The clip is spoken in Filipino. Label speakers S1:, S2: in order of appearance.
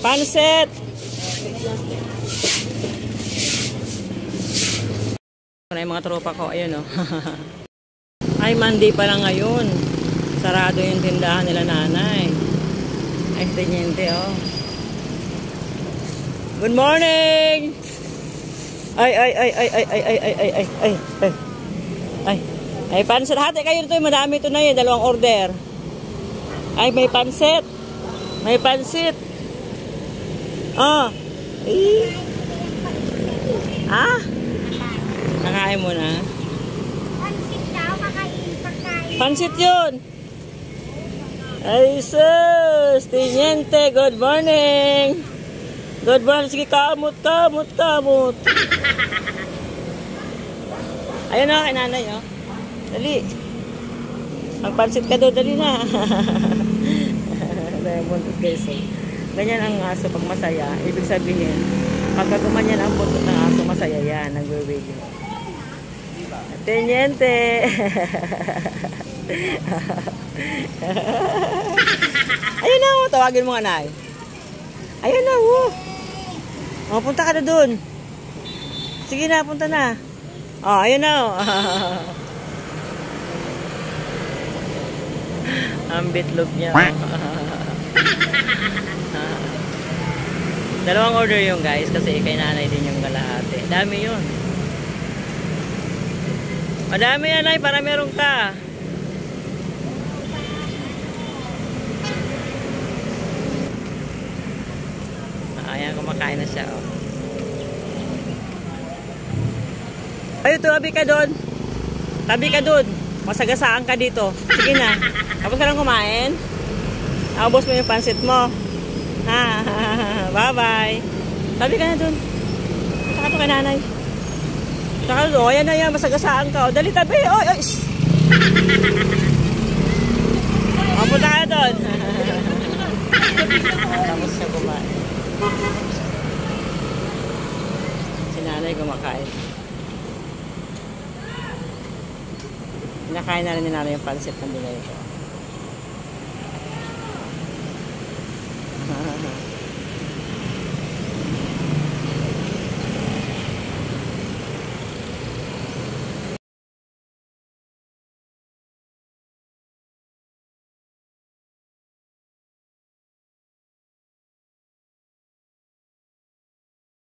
S1: Pansit! Ito na yung mga tropa ko. Ayun o. Ay, Monday pa lang ngayon. Sarado yung tindahan nila nanay. Ay, teniente o. Good morning! Ay, pansit. Hati kayo ito. Madami ito na yun. Dalawang order. Ay, may pansit. May pansit. Oh. Ah? Nakain mo na?
S2: Pansit daw, pagkain.
S1: Pansit yun. Ay, sus. Teniente, good morning. Good morning. Sige, kamot. Ayun na, kay nanay, oh. Dali. Ang pansit ka daw, dali na. Ganyan ang aso pag masaya. Ibig sabihin, pagka gumanyan ang buntot ng aso, masaya yan. Nag-wiggle. Teniente! Ayun na, oh. Tawagin mo nga, nay. Ayun na, oh. Oh, punta ka na dun. Sige na, punta na. Oh, ayun na, oh. Ang bitlog niya. Dalawang order yung guys kasi kay nanay din yung kalahati. Dami yun. Madami yan ay para meron ka. Ayan, kumakain na siya. Oh. Ay, tabi ka doon. Tabi ka doon. Masagasaan ka dito. Sige na. Tapos ka lang kumain. Naubos mo yung pansit mo. Ha, bye-bye. Tabi ka na dun. Punta ka to kay nanay. Punta ka doon. Ayan na yan. Masagasaan ka. O, dali tabi. Oy, oy. O, punta ka na doon. Tapos siya kumain. Si nanay kumakain. Nakain na rin ni nanay yung pansit na binay ko.